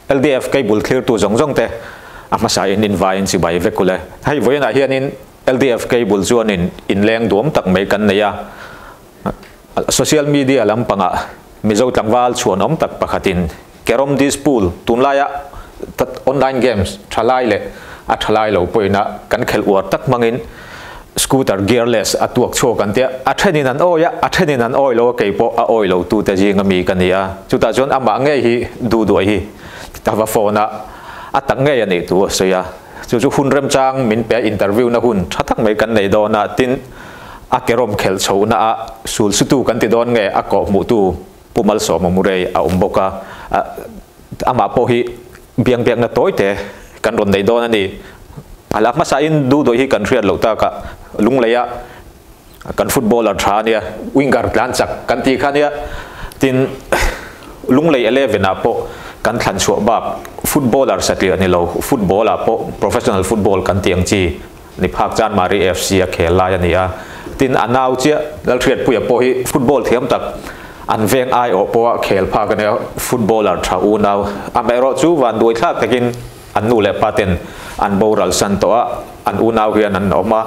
LDF cable clear tu zong te ama sa in vai in si bai vekule hai voina hian in LDF cable chuan in leng duam tak mai kan neya social media lampanga mizo tlangwal chuan om tak pakhatin Carrom Disc Pool tunlaya online games thalai le a thalai lo poina kan khel war tak mangin scooter gearless atuak cho kan te a thenin an oya a thenin an oilo keipo a oilo tu te jinga mi kania chuta jon ama nge hi du du hi tawa phone a tak nge ani tu soya chu hun rem chang min pe interview na hun thatak mai kan nei do na tin a Carrom khel chho na a sul sutu kan ti don nge a ko mu tu pumal so mo murei a umboka ama po hi biang biang na toite kan ron nei don ani alak ma sa in du do hi kan riat lo ta ka lungleya kan footballer thania winger plan chak kan ti khania tin lunglei 11 a po kan thlan chu ba footballer satli ani lo football a po professional football kan tiang chi ni phak chan mari FC a khela yani a tin anau chia lal riat puya po hi football thiam tak an veng ai o po khel phak ani footballer tha u naw amero chu wan doi thak takin an nu le paten an boral santo an unaw hian an oma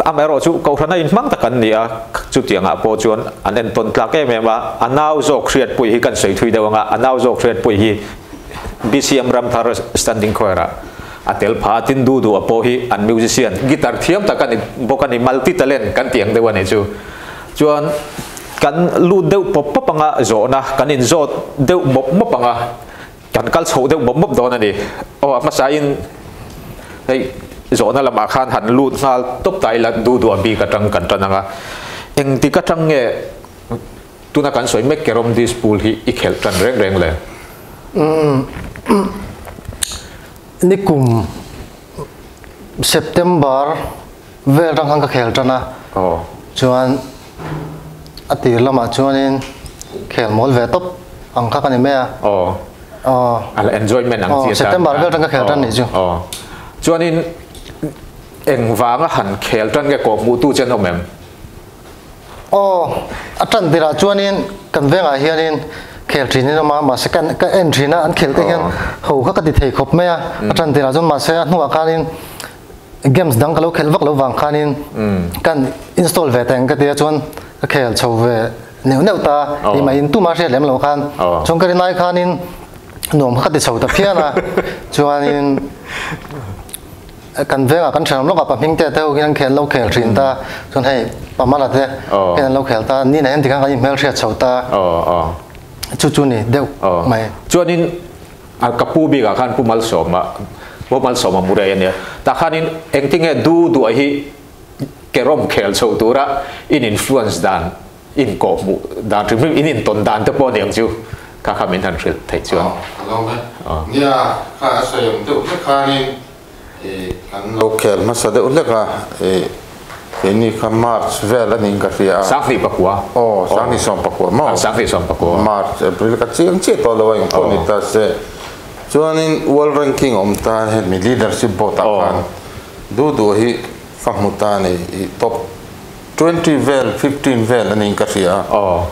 amero chu ko thana in mang takan nia chu tianga po chuan an en ton tlake mema anaw zo khriat pui hi kan sei thui dewanga anaw zo khriat pui hi BCM ram thar standing choira atel pha tin du du apo hi an musician guitar thiam takan bokani multi talent kan tiang dewani chu chuan kan lu deu pop popanga zona kan in zo deu mop mopanga kan kal chho deu mop mop don ani o ma sa in hey zona lama khan han lut ngal top tai la du du abi ka tang kan tananga eng ti ka tang nge tuna kan soi mek Carrom Disc Pool hi I khel tran reng reng le nikum September vel rang hang ka khel tana chuan atir lama chuanin khel mol ve top ang kha kani me ala enjoyment ang chi September vel rang ka khel tran ni chu chuanin eng wanga han khel tran ge ko mu tu chen omem atran dira chuanin kan venga hianin khel thin ni ma second ka entry na an khel te hian ho kha ka ti thei khop me atran dira chun ma se nuwa khanin games dang ka lo khel vak lo wang khanin kan install ve teng ka ti chuan ka khel chho ve neu ta ni ma in tu ma hre lem lo khan chong ka ri nai khanin nom kha ti chho ta phiana chuanin kan venga kan thram lo ka paming te te hian khel lo khel thin ta chon hei pamala te hian lo khel ta ni na hen ti kan ka email hre chho ta chu ni deu mai chuanin al kapu bi ga khan pumal soma murai ania ta khanin engtinge du hi Carrom khel chho tura in influence dan in ko mu dan trim in ton dan te po niang chu ka khamin han thil thei chuan nia kha sayam deu khanin kan local masa de uleka ini kan march vel ani ka ria sakni pakwa sakni som pakwa ma sakni som pakwa march april ka chiang che to lawa yung poni ta se chuanin world ranking om ta he mi leadership bota kan du hi famuta ni top 20 vel 15 vel ani ka ria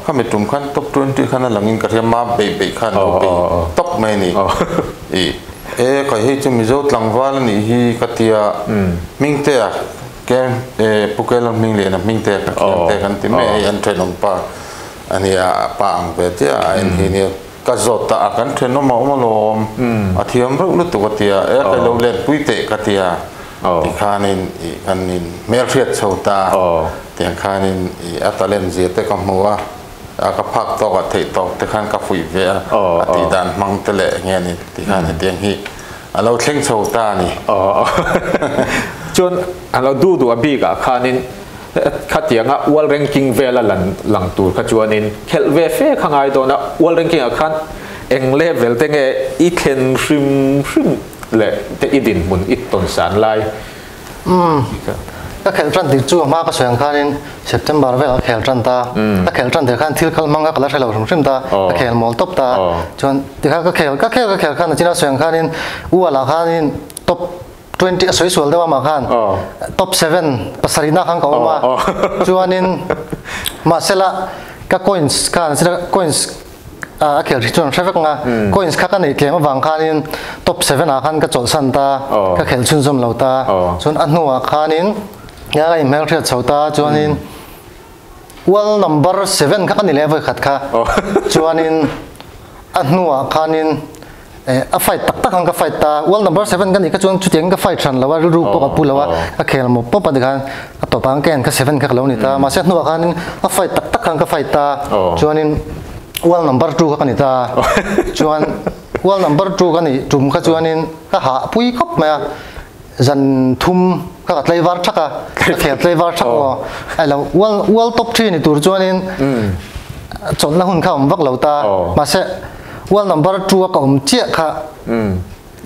kami tum khan top 20 khana langin ka ria ma be khan top mai ni ka hi chu mizo tlangwal ni hi katia mingte kem pukela ming le na mingte ka te kan ti me an trenom pa ania pa ang pe tia en hi ni ka zota akan treno ma omolom athiam ru lu tu katia ka lo le puite katia ti khanin kanin mer fiat chota ti khanin atalen je te kam huwa ka phak to ka thei to te khan ka fui ve ati dan mang te le nge ni ti khan tiang hi alo thleng chho ta ni chon alo du abi ka khanin khatianga world ranking vela lang tur kha chuanin khel ve fe khangai do na world ranking a khan eng level te nge I thlen hrim le te idin mun it ton san lai ka khel tran ti chu ma ka soyang khanin September vel khel tran ta ka khel tran de khan thil khal manga kala thelo hrim ta ka khel mol top ta chon ti ka khel khan china soyang khanin u ala khanin top 20 soi sual dewa ma khan top 7 pasarina khan ka ma chuanin ma sela ka coins khan sela coins khel ri chuan traffic nga coins kha kan nei tlema wang khanin top 7 a khan ka chol san ta ka khel chun zum lo ta chuan a hnuwa khanin nga ga email thia chhota chuanin wall number 7 kha kan ni level khat kha chuanin a hnuwa khanin a fight tak hang ka fight ta wall number 7 kan ni ka chuan chutiang ka fight than lawa ru po ka pulawa ka khel mo po pa dikhan a to pang ken ka 7 ka lo ni ta ma se hnuwa khanin a fight tak hang ka fight ta chuanin wall number 2 ka ni ta chuan wall number 2 ka ni tum kha chuanin ka ha pui khop ma zan thum ka tlai war thaka khel tlai war thak o ai lo wall top 3 ni tur chuanin chon la hun kha vak lo ta ma se wall number 2 ka chia kha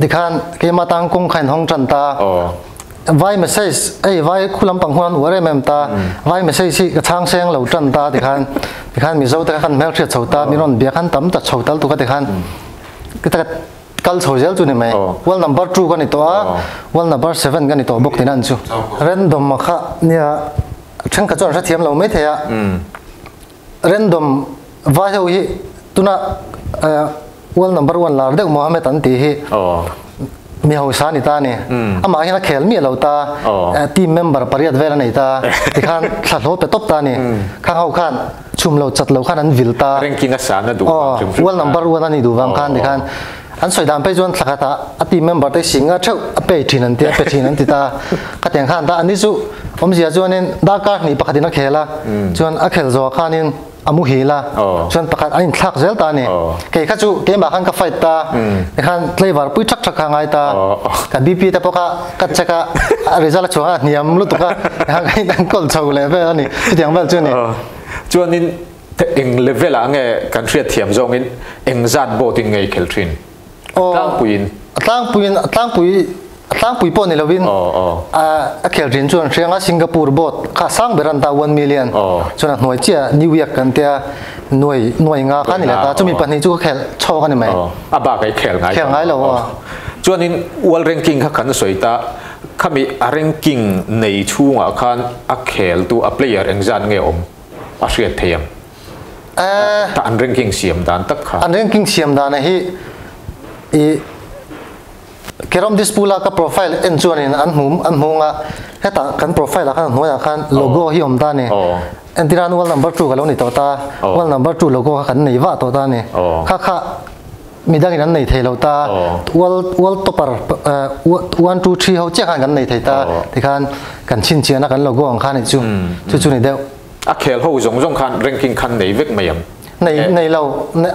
dikhan ke ma tang kong khain hong chan ta vai message vai khulam pang huan ware mem ta vai message si ka chang seng lo chan ta dikhan mi zo ta khan mel thia chhota mi ron bia khan tam ta chhotal tu ka dikhan ka ta kal chhojel chu ni mai wall number 2 ka ni to a wall number 7 ka ni to bok tinan chu random ma kha nia thang ka chon sa thiam lo mai thea random vai ho hi tuna wall number 1 lar de Mohammed an ti hi mi ho sa ni ta ni ama hina khel mi lo ta team member pariat vela nei ta tikhan thlo pe top ta ni kha ho khan chum lo chat lo khan an vil ta ranking a sa na du wall number 1 ani du wang khan tikhan an soi dam pe jon thaka ta a team member te singa thau a pe thin an ti ta ka teng khan ta ani chu om zia chuanin da ka ni pakhatina khela chuan a khel zo khanin amu hila chuan pakhat ain thlak zel ta ni ke kha chu ke ma khan ka fight ta khan flavor pui thak thak ngai ta ka bp ta poka ka chaka result chunga niam lu to ka ngai dan kol chau le ve ani tiang bal chu ni chuanin eng level a nge country thiam zong in eng zat bo tin ngai khel thin tlang pui po ni lovin a khel rin chuan hrenga Singapore bot kha sang beran ta 1 million chuan hnoi chia New York kan tia noi nga khan ni la ta chumi pani chu khel chho kan ni mai a ba kai khel ngai lo chuanin world ranking kha kan soita khami a ranking nei chunga khan a khel tu a player engzan nge om a hriat theiam ta an ranking siam dan tak kha an ranking siam dan hi Carrom Disc Pool ka profile en chuanin an hmunga heta kan profile kan hnuya khan logo hi om ta ni en tiran wall number 2 ka lo ni to ta wall number 2 logo kan nei wa to ta ni kha midang in an nei thei lo ta wall topper 1 2 3 ho che khan kan nei thei ta tikhan kan chin chiana kan logo ang khan ni chu ni deu a khel ho zong khan ranking khan nei vek mayam nei lo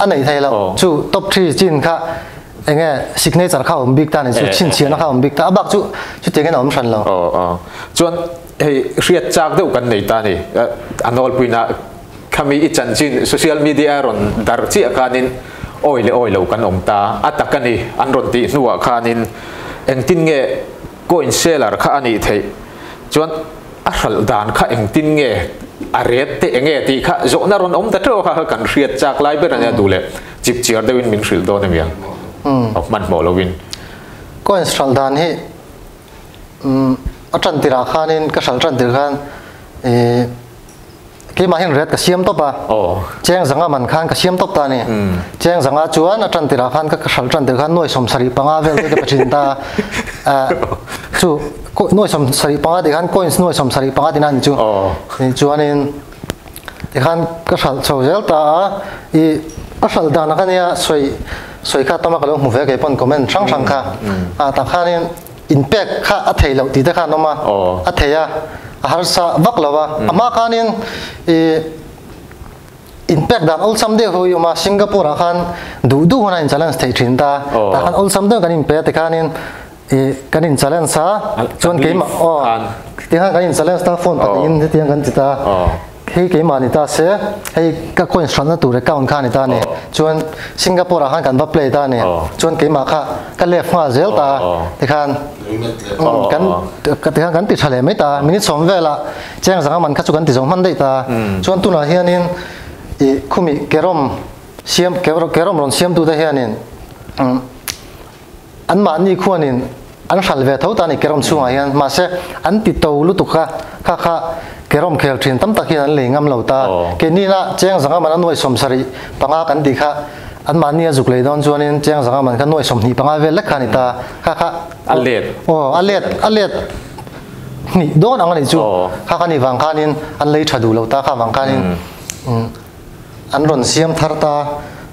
an nei thei lo chu top 3 chin kha enge signature kha om big ta ni chu chin chiana kha om big ta abak chu tengen om than lo chuan hei riat chak deuh kan nei ta ni anol puina khami I chan chin social media ron dar chi akanin oi lo kan om ta atakani an ron ti hnuwa khanin eng tin nge coin seller kha ani thei chuan a hral dan kha eng tin nge a ret te enge ti kha zo na ron om ta tro kha kan riat chak lai ber ania dule chip chiar dewin min hril do nemia of man mo lovin coin stral dan hi atran tira khanin ka sal tran tir khan ke ma hin ret ka siam to pa cheng zanga man khan ka siam top ta ni cheng zanga chuan atran tira khan ka sal tran tir khan noi som sari panga vel te ka pachin ta chu noi som sari panga de khan coins noi som sari panga dinan chu chuanin de khan ka sal chojel ta asal dan khan ya soi kha tama ka lo mu ve ke pon comment sang kha ta khanin impact kha a thei lo ti ta kha no ma a theya har sa vak lawa ama khanin impact dan ol samde ho yoma Singapore khan Duduha'n challenge thei thin ta khan ol samde kan impact khanin kanin challenge sa chon ke ma tiang kanin challenge ta phone pa in tiang kan ta hei ke ma ni ta se hei ka coin stran na tur account khan ni ta ni chon Singapore khan kan ba play ta ni chon ke ma kha ka left ma zel ta tikhan kan ti thale mai ta minute som vela cheng zanga man kha chu kan ti jong man dei ta chon tu na hianin khumi Carrom ron siam tu da hianin an ma ni khuanin an hral ve tho ta ni Carrom chunga hian ma se an ti to lu tu kha Carrom khel thin tam takin an le ngam lo ta ke ni na cheng zanga man noi som sari panga kan di kha an mania zuk le don chuanin cheng zanga man khan noi som ni panga vel lekha ni ta kha alet alet ni don ang ni chu kha ni wang khanin an lei thadu lo ta kha wang khanin an ron siam thar ta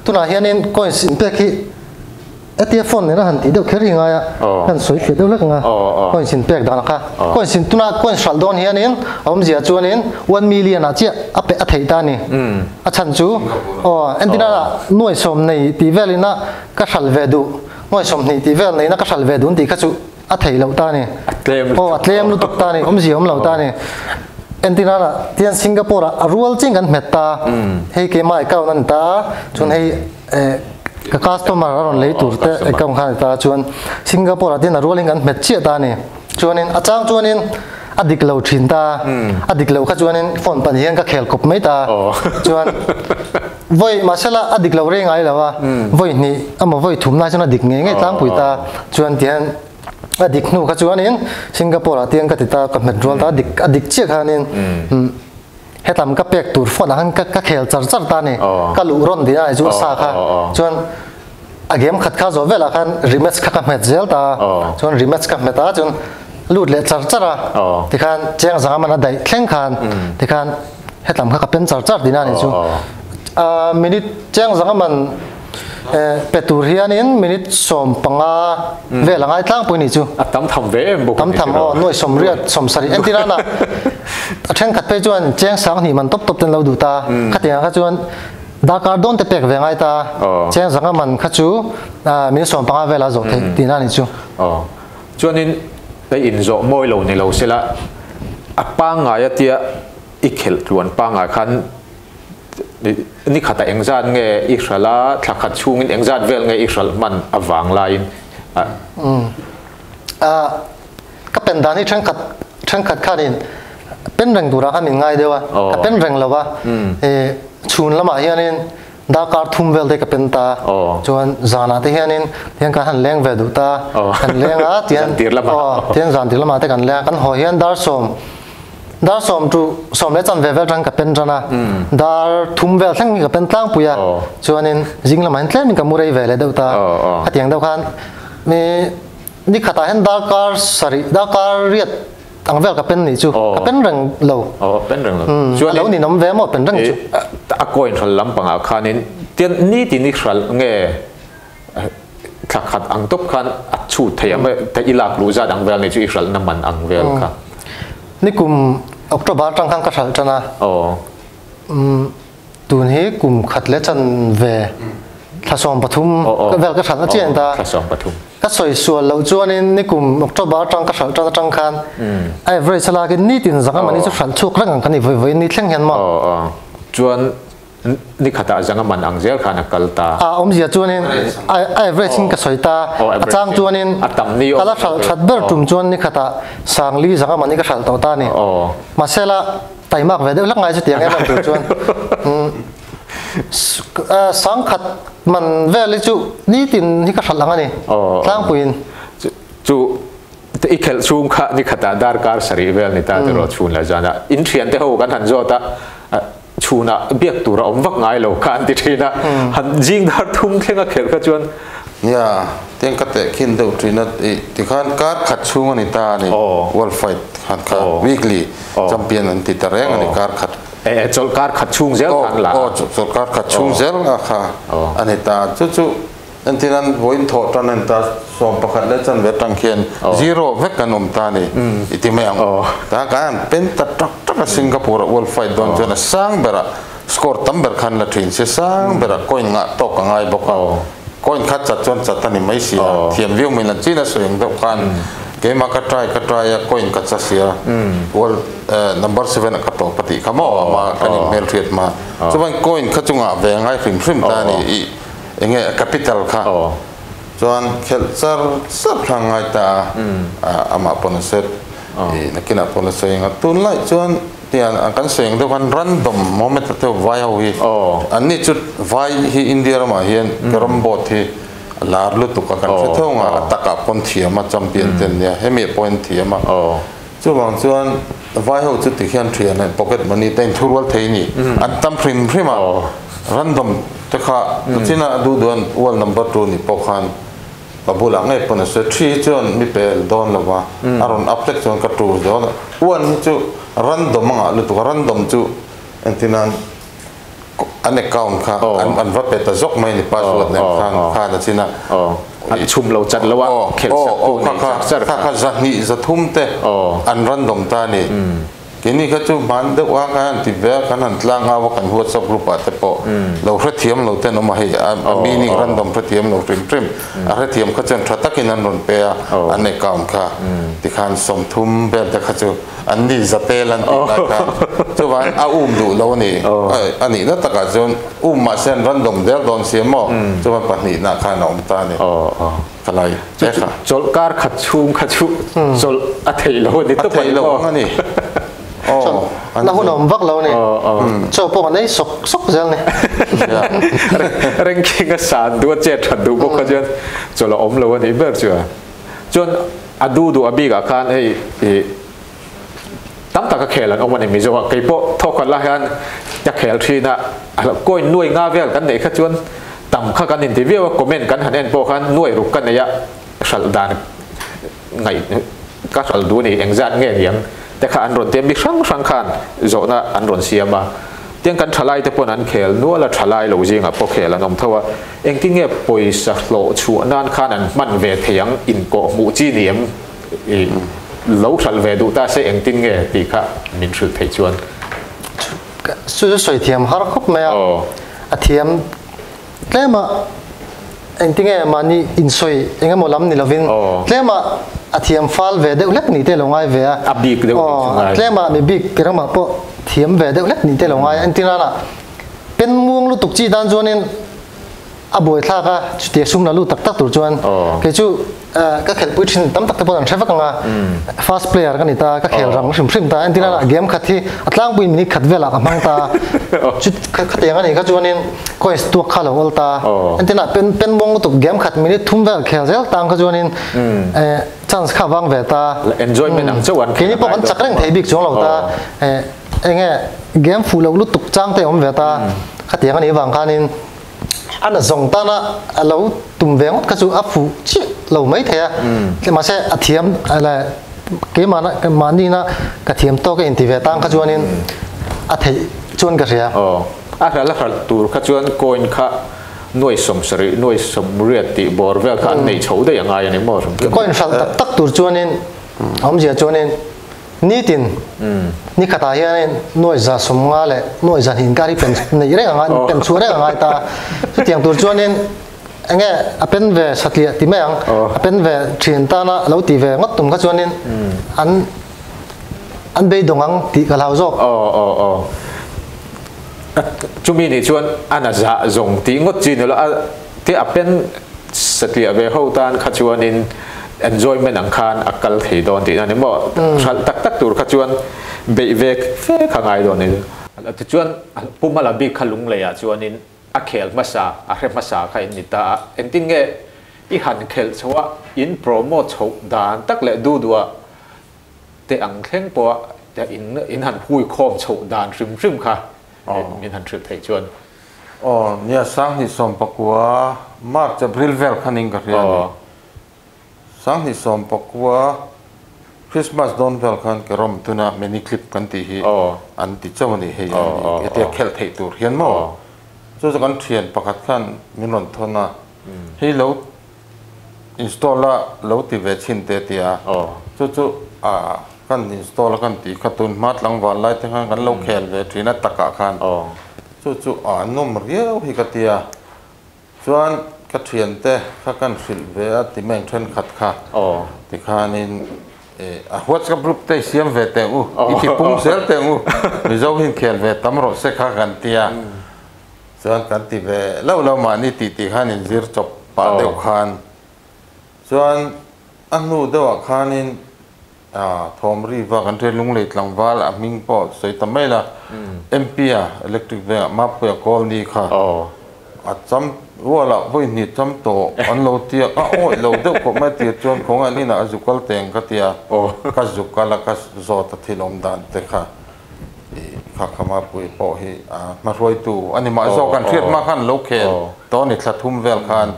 tuna hianin coin sin pe khi atia phone ne na han ti deuh kher hinga ya kan soi fe deuh lek nga coin sin pek dang kha coin sin tuna coin sal don hianin om zia chuanin 1 million a chia a pe a thei ta ni a chan chu entina noi som nei ti velina ka sal ve du noi som nei ti vel nei na ka sal ve dun ti kha chu a thei lo ta ni atlem lu tok ta ni om zia om lo ta ni entina la tian Singapore a rual ching kan meta hei ke mai ka nan ta chun hei ka customer aron lei tur te ekam khan ta chuan Singapore tin a rolling kan met chia ta ni chuanin achang chuanin adik lo thin ta adik lo kha chuanin phone pan hian ka khel kop mai ta chuan voi masala adik lo re ngai lawa voi ni ama voi thum na chuna dik nge nge tlang pui ta chuan tian adik nu kha chuanin Singapore tiang ka ta ka met rol ta adik chia khanin hetam ka pek tur phone han ka khel char char ta ni ka lu ron dia chu sa kha chuan a game khat kha zo vela khan rematch kha ka met zel ta chuan rematch ka meta chuan lut le char chara ti khan cheng zanga mana dai thleng khan ti khan hetam kha ka pen char char dina ni chu minute cheng zanga man petur hianin minute som panga vela ngai tlang pui ni chu tam tham ve em bu tam tham noi som riat som sari entina na atheng khat pe chuan cheng sang ni man top top ten lo du ta khatia kha chuan Dakar don te pek ve ngai ta cheng zanga man kha chu minute som panga vela zo the tina ni chu chuanin dai in zo moi lo ni lo sela apanga ya tia ikhel tuan panga khan ni khata engzat nge Israela thakhat chungin engzat vel nge Israel man awang lain ka pen dani thang khat khanin pen rang dura khamin ngai dewa ka pen rang lawa chun lama hianin Dakar thum vel de ka pen ta chuan zana te hianin tiang ka han leng ve du ta han lenga tian tian zan tir lama te kan leng kan ho hian dar som tu som le chan ve vel rang ka pen jana dar thum vel thang ka pen tlang puya chuanin jing lama tlem ka murei ve le deu ta atiang deu khan ni khata hen Dakar riat ang vel ka pen ni chu ka pen rang lo pen rang lo chuan lo ni nom ve mo pen rang chu a coin thal lampanga khanin tian ni ti ni khral nge khat ang top khan a chu thayam ta ilak lu za dang vel ni chu Israel naman ang vel kha ni kum October tang khang ka thal chana tun he kum khat le chan ve thasom pathum ka vel ka thal na chen ta thasom pathum ka soi sual lo chuanin ni kum October tang ka thal tang khan average sala ke ni tin zanga mani chu thal chuk rang kan ni voi ni thleng hian ma chuan ni khata zanga man ang zel khana kalta om zia chuanin average ka soi ta chang chuanin atam ni kala thal that ber tum chuan ni khata sangli zanga mani ka thal to ta ni masela taimak ve de lak ngai chu tiang em tu chuan sang khat man ve chu ni tin ni ka thal anga ni tlang puin chu te ikhel chung kha ni khata dar kar sari vel ni ta te ro chun la jana in thian te ho kan han zo ta chuna biak tura om vak ngai lo kan ti thina han jing dar thum thlenga khel kha chuan ya teng ka te khin deuh trina ti khan kar khat chung ani ta ni world fight khan kha weekly champion an ti tareng ani kar khat chol kar khat chung zel kan la chol kar khat chung zel a kha ani ta chu antinan voin tho tan an ta som pakhat le chan ve tang khian zero vek kan om ta ni iti meang ta kan pen ta tak Singapore world fight don chana sang bera score tamber khan la thin se sang bera coin nga to ka ngai boka coin khat chat chon chat ani mai sia thiam view min la china soeng do kan ke ma ka try ya coin ka cha sia world number 7 ka to pati kamo ma kan mel thiet ma chuan coin kha chunga ve ngai phim ta ni enge capital kha chuan khel char thang ngai ta ama ponaset nakina ponaset nga tun lai chuan tian kan seng do kan random moment te vai hawi anni chut vai hi India ma hian Carrom bot hi lar lu tu ka kan thonga taka pon thiama champion ten ya hemi point thiama chuwang chuan vai ho chu ti hian thian pocket money ten thurwal theini an tam phrim phima random แต่ข้าที่น่าดูดวนวันนัมเบอร์2นี่พอคันกับบุหลังไอ้ปนเสร็จที่จนมีเปลดอนแล้วว่าอารมณ์อัพเล็กจนกระตูดอนวันจู่รันดอมอ่ะหรือตัวรันดอมจู่อันที่นั้นอันนี้เก่าค่ะอันว่าเป็นตัวจกไม่ในพาสเวิร์ดเนี่ยข้าจะสินะชุมเราจัดแล้วว่าเขตสักตัวนี้ข้าจะนี่จะทุ่มเตะอันรันดอมตานี่กินี่ก็จู่มันเด็กว่ากันที่เวกันนั่นล่างเอากันหัวสับรูปะแต่พอเราเทียมเราเต้นออกมาให้มีนี่รันดอมเทียมเราทริมอะไรเทียมก็จะทัดตะกินนั่นนนเปียอันนี้เก่าค่ะที่ขันสมทุ่มแบบแต่ข้าจู่อันนี้จะเตลันติดกันจู่ว่าเอาดูเรานี่อันนี้นั่นตะกัจนมาเส้นรันดอมเดลดอนเสียหม้อจู่ว่าปัจจุบันน่ะข้าหนอมตานี่อะไรเจ้าค่ะจลการขัดชุจลอัฐิโลนี่ตัวไปโลนี่เราหุ่นอมวักเราเนี่ยโชว์พวกนี้สกเจลเนี่ยเร่งกิ้งก็สารดูเจ็ดถัดดูพวกเขาจนเราอมเราวันนี้เบิร์ชัวจนอดูอบีกับการให้ตั้งแต่ก็แข่งแล้วออกมาในมิจฉาไก่โป๊ะทอกันละกันจะแข่งทีน่ะก้อยนุ่ยง่าเวลกันไหนขจวนต่ำข้ากันอินทิวิวคอมเมนต์กันหันเอ็นโป๊ะกันนุ่ยรุกกันเนี่ยสัลดานไงก็สัลดูนี่เองจัดเงี้ยแต่ข้าอันรอนเตรียมมีครั้งขันโจน่ะอันรอนเสียมาเตียงกันทลายแต่ปนันเขลนัวละทลายเหลวจริงอ่ะพอเขลแล้วน้องเท่าว่าเองที่เงี้ยป่วยสักโลชัวนานข้านั้นมันเวทียงอินโกมูจีเนียมเหลวสัลเวดูตาเสเองที่เงี้ยตีข้ามินสุดเทชวนสุดสวยเทียมฮาร์คบไหมอ่ะเทียมเล่มาเองที่เงี้ยมันนี่อินสวยเองก็มอลำนี่ละวินเล่มาอาเทียมฟัลเวเดอุเล็กนี่เตลงไงเวะอับบีกเดอุเล่มาไม่บีกกระมังพอเทียมเวเดอุเล็กนี่เตลงไงอันที่นั่นอ่ะเป็นม่วงลูกตุกจีด้านจวนนี่อาบวยท่าก็จุดเดียสุ่มนั่นลูกตักตัวจวนก็จู่ก็เขลปุ่ยชินตั้มตักแต่พอตั้งใช้ฟังอ่ะ fast player กันนี่ตาก็เขลรังชิมตาอันที่นั่นอ่ะเกมขัดที่อัตลังปุ่ยมินิขัดเวลากับมังตาจุดขัดอย่างนี้ก็จวนนี่ก็ไอ้ตัวข้าเราตาอันที่นั่นเป็นม่วงลูกตุกเกมขัดมินิทุ่มเวลเขลเซลตังก็จวนนี่chance ข้าวางเวตา enjoyment อันเจ้าวันทีนี้พวกมันจักเร่งเทบิกช่วงเราตาเงี้ยเกมฟูเราลุตุกจ้างเตะอมเวตาขัดอย่างนี้วางคันนี่อันนั้นส่งตานะเราตุ่มเวงก็จะอัพฟูชิเราไม่เทียแต่มาเช่อเทียมอะไรเกมมานี่นะกระเทียมโตก็อินทิเวตังก็จวนนี่อัฐิจวนกระเทียอะไรละครับตัวก็จวนโกนค่ะหน่วยสมศรีหน่วยสมเรียติบอร์เวลกันในโฉดได้ยังไงนี่มั่วก็อินฟัลตักตัวจวนนี่ผมจะจวนนี่นี่ตินนี่ขตาเฮียนี่หน่วยจะสมงาเลยหน่วยจะหินการีเป็นในเรื่องงานเป็นชัวร์เรื่องงานตาสุดที่ตัวจวนนี่เงี้ยเป็นเวสัตย์ที่ไม่ยังเป็นเวชินตานะเราตีเวงดตุ่มก็จวนนี่อันเบยดงอังตีกับเราจบจุมีนี่ชวนอันนั้นจะส่งที่งดจีนแล้วที่เป็นสติเวหตานขจวนิน enjoyment อังคารอักกัลที่โดนที่นั่นนี่บ่ตักตัวขจวนเบยเวกเฟข้างไงโดนนี่ที่ชวนปุ่มมาลาบิขลุงเลยชวนินอักเคลมาซาอักเรมาซาใครนิตาเอ็นติงเงอีหันเคลชัวอินโปรโมทชกดานตักเละดูดัวแต่อังเข่งปัวแต่อินหันพูดโคมชกดานซึมค่ะมีทันทริปไทยชวนเนี่ยสังหิสมปกัวมาร์กจะบริลเวลคันนิงกันเรียนสังหิสมปกัวคริสต์มาสดอนเวลคันกระรมตุนะมินิคลิปกันที่อันที่เจ้าวันนี้เฮียเดียเคลไทยตัวเรียนมั้งจู่จะกันเทียนประกาศขันมินวันทนะให้เราอินสตอลละเราติเวชินเตียจู่กันอินสตอลกันตีขัดตุนมัดหลังวันไล่ทั้งกันเราเคลเวทีนัดตะกะขันจู่นุ่มเรียวฮิกเตียส่วนกระเทียนเตะข้ากันฟิลเวติแมงเทนขัดค่ะติขานินหัวจับรูปเตะเสียมเวเตอูอีที่ปุ่งเซลเตอูมิจาวหินเคลเวตำรวจเสกข้ากันเตียส่วนกันตีเวเรามานี่ตีขานินซิร์จบปาเดวขานส่วนอันนู้เดวขานินทอมรีว่ากันเทลุงเล็กหลังวาลมิงปอสวยทำไมล่ะMP อิเล็กทริกเวมาเพื่อกอลนี่ค่ะจำว่าละวันนี้จำโตอันเราเตียโอ้ยเราเด็กก็ไม่เตียจนของอันนี้นะจุกลเตียงก็เตียก็จุกละก็จอดที่ลมดันเตะค่ะข ผักขมาปุยปอฮีมารวยตูอันนี้มาโซกันเทียดมาขันโลเคลตอนนี้ทัดทุ่มเวลคัน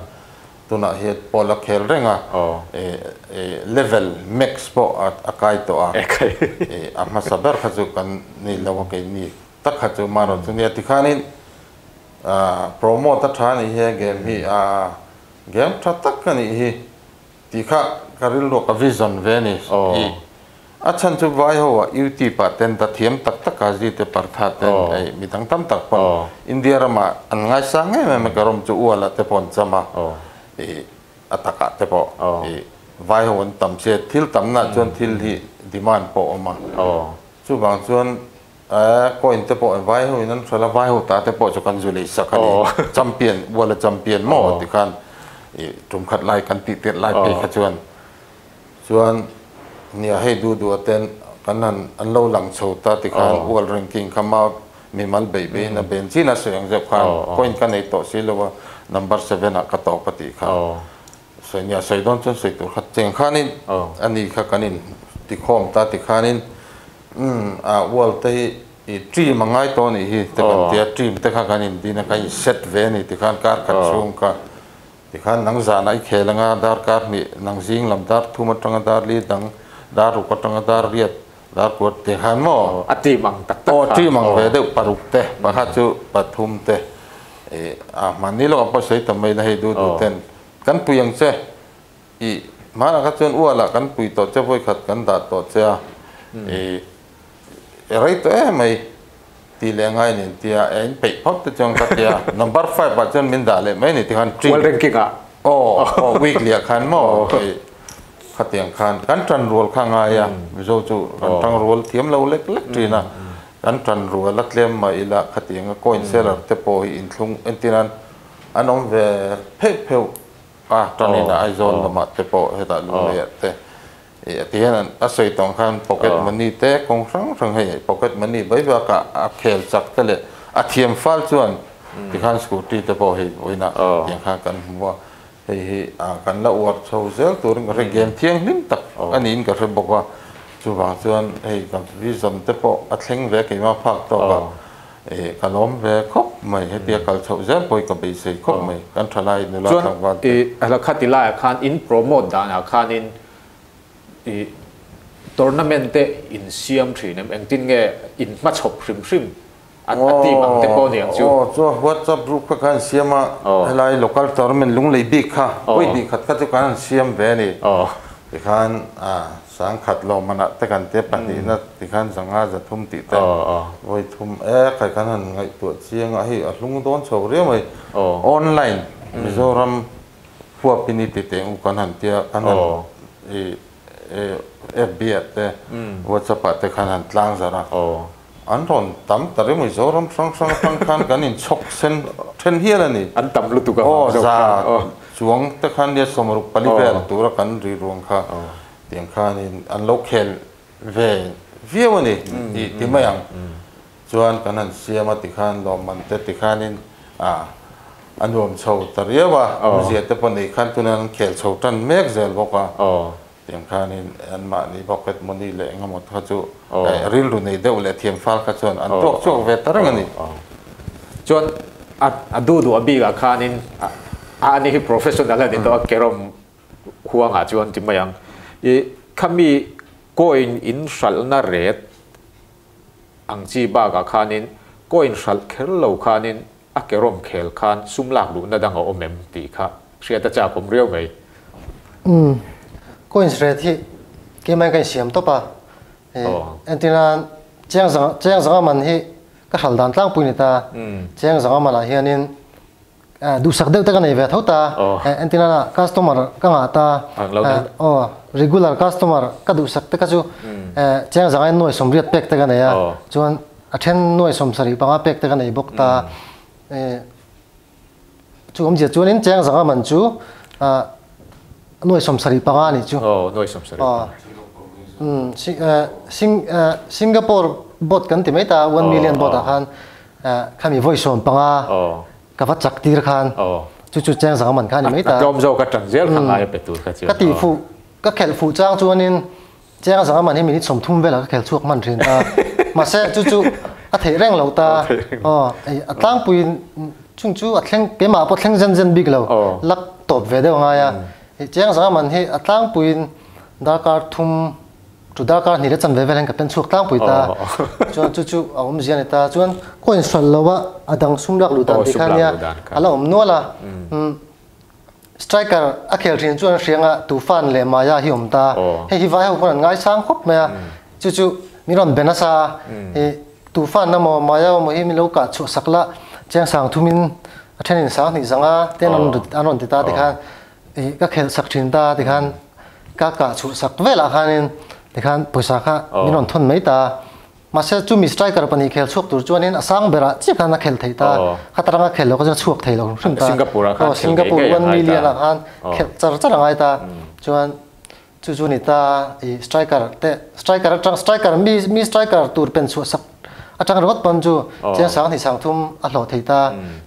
ตัวน่ะเหตุปอลเคลเร่งเลเวลแม็กซ์ปออาไกตัวมาสับเบอร์ขจุกันนี่เราก็นี่ตักขจุมารถตัวนี้ที่ขานินโปรโมทตัดทานี่เฮเกมฮีเกมทัดตักกันนี่ฮีที่ข้าการิลโลกวิชั่นเวนิสอาจารย์จะว่าหัวยูทีปาเต็นตัดเทียมตักตักการจิตปาร์ทัดมีทั้งตั้มตักปนอินเดียรามาอันง่ายสังเกตมันกระรมจูอัวละเตปนจามาอัตกะเตปว่าหัวตั้มเสียทิลตั้มน่าจนทิลที่ดีมานปอมาจู่บางส่วนก็อินเตปว่าหัวนั้นสละว่าหัวตาเตปจุกันจุลิสักนี่แชมเปี้ยนวัวละแชมเปี้ยนหม้อที่กันจุ่มขัดไล่กันติดเตะไล่ไปขจวนส่วนเนี่ยให้ดูเต้นกันนั้นอันเราหลังโชว์ตาติการ World Ranking เข้ามามีมันเบบี้นะเป็นที่น่าเสียงจะผ่านก็อินกันในโต๊ะสิแล้วว่า number 7ก็ต่อปฏิครับส่วนเนี่ยใส่ดอนจนใส่ตัวขัดเจงขานินอันนี้ข้ากันนินติคอมตาติขานินWorld ที่ทีมังไงตัวนี้แต่กันเดียทีมแต่ข้ากันนินดีนะกันเซตเวนี่ติการการขัดช่วงกันที่ขันนังจานไอเคลังอาดาร์การนี่นังซิงลำดาร์ทุ่มตรังดาร์ลีดังดารุกตรังดาร์เรียดดาร์กวดที่ขันโมตีมังตักตีมังเวเดปารุกเตะปะฮัจูปะทุ่มเตะมันนี่เราก็ใช้ทำไมให้ดูเต้นกันปุยยังเช่มาแล้วก็จนอ้วนละกันปุยต่อเจ้าปุยขัดกันดาต่อเจ้าอะไรตัวไม่ที่เลี้ยงไงนี่ที่ไปพักที่จังกัดที่number 5ปัจจุบันมินดาเลยไม่นี่ที่ขันทรี World Ranking วีคเลียขันโม่ขัดที่ขันกันทันรัวข้างไงวิจูกันทันรัวเทียมเราเล็กๆทีน่ะกันทันรัวลัดเลี้ยมมาอีละขัดที่ก็อินเซลล์เตปโออินทุงอินที่นั้นอันนั้นเวเพลตอนนี้นะไอโซนละมาเตปโอเหตุลุเลยเตที่นั้นอาศัยตรงขัน pocket money เตะคงทั้งให้ pocket money ใบว่าก็เคลจักเตเลยอาเทียมฟัลชวนที่ขันสกูตรีเตปโอให้ไว้นะอย่างข้ากันว่าให้กันละอวดโซเชียลตัวเรื่องเกมเที่ยงนิ่มตักอันนี้ก็จะบอกว่าจู่บางส่วนให้กับวิสัมเตปโออัดเล่งเวกมาพักตัวกันล้มเวคบไม่ให้เดียกันโซเชียลไปกับไปสิคบไม่กันทลายในระดับวันแล้วขัดที่ไล่ขันอินโปรโมทด้านขันอินทัวร์นาเมนต์อินเซียมทีนั่นเองจริงๆอินมาชกริมอันตีมังเตปเนี่ยจู่วัดจับรูปกันเซียมอะไร local tournament ลุงเลยบิ๊กค่ะวิ่งบิ๊กขัดกันกันเซียมเวนี่ที่ขันสังขัดลมมันแต่กันเตปนี่นะที่ขันสังหารจะทุ่มติดแต่ไว้ทุ่มใครกันไงตัวเชียงไอ้ลุงโดนโชว์เรื่องไว้ออนไลน์มิโซรัมพวกพินิจติดอุกันหันเตียกันหันFB แต่ว่าจะปัดแต่ขนาดล่างซะนะอันตอนตั้มแต่เรื่องมิโซรัมสังขันกันนี่ชกเส้นเทนเฮียแล้วนี่อันตั้มลุตุกันจ้าช่วงแต่ขันเดียสมรุปปลิเวลตัวกันรีรวงค่ะเตียงขันนี่อันโลเคลเวียวันนี้ที่ไม่ยังส่วนกันนั้นเสียมาติขันลมมันแต่ติขันนี่อันรวมโชว์แต่เรียกว่าเสียแต่ปนอีขันตัวนั้นเคลโชว์ตันเมกเซลบอกว่าเตียงข้านี่อันมานี่บอกเป็นมันนี่เลยงั้นหมดเขาจูริลดูในเดวเลยเทียมฟ้าเขาจนอันตัวช่วงเวทอะไรนี่จนดูบีกับข้านี่อันนี้คือ professional แล้วนี่ตัวเกรมห่วงจวนจิมยังข้ามีก็อินชัลนาเรตอังจีบากับข้านี่ก็อินชัลเคลเราข้านี่เกรมเคลข้านซุ่มหลักดูนั่นดังเอาเมมตีข้าเสียแต่จากผมเรียวไหมก็อินสเตอร์ที่เกี่ยมันกันเสียมตัวป่ะอันที่นั้นเจ้าสังมันที่ก็หัลดันตั้งปุ่นตาเจ้าสังมันอะไรนี่ดูสักเดียวแต่กันในเวทเท่าตาอันที่นั้นคัสตอมาร์ก็งาตาregular customer ก็ดูสักแต่ก็จู่เจ้าสังหน่วยสมเรียดเป็กแต่กันเนี่ยจวนattend หน่วยสมสริปังเป็กแต่กันในบอกตาจู่ผมจะจวนนี้เจ้าสังมันจู่หน่วยสมสริปังนี่จู่หน่วยสมสริสิงคโปร์บอทกันที่ไม่ตา1 million บอทอาคารข้ามี voice สมปังกับวัดจักรตีร์คันจู่ๆแจ้งสังมันคันนี่ไม่ตายอมโจกับจังเจลข้างในเป็นตัวก็ตีฟูก็แขลฟูจ้างจวนนี้แจ้งสังมันให้มีนิดสมทุ่มเวลาก็แขลช่วงมันเรียนตามาเสจู่ a thei reng lo ta ai atlang puin chung chu atleng ke ma po thleng zen big lo lak top ve de nga ya cheng sang man hi atlang puin dakar thum chu dakar ni le chan ve veleng ka pen chuk tlang pui ta chuan chu awm zian ta chuan coin sol lowa adang sumlak lu ta dikhania ala om nola striker a khel thin chuan hrianga tufan le maya hi om ta hi vai ho kon ngai sang khop me chu mi ron benasa e tufan na mo maya mo hi mi lo ka chu sakla cheng sang thumin athenin sang ni zanga tenon anon ti ta dikhan e ka khel sak thin ta dikhan ka chu sak vela khanin dikhan poisa kha mi ron thon mai ta mase chu mi striker pani khel chuk tur chuanin asang bera chi kana khel thei ta khataranga khel lo ka chuak thei lo hrim ta Singapore 1 million khan khel char ngai ta chuan chu ni ta e striker mi striker tur pen chu sak atang rot pan chu chen sang ni sang thum a hlo thei ta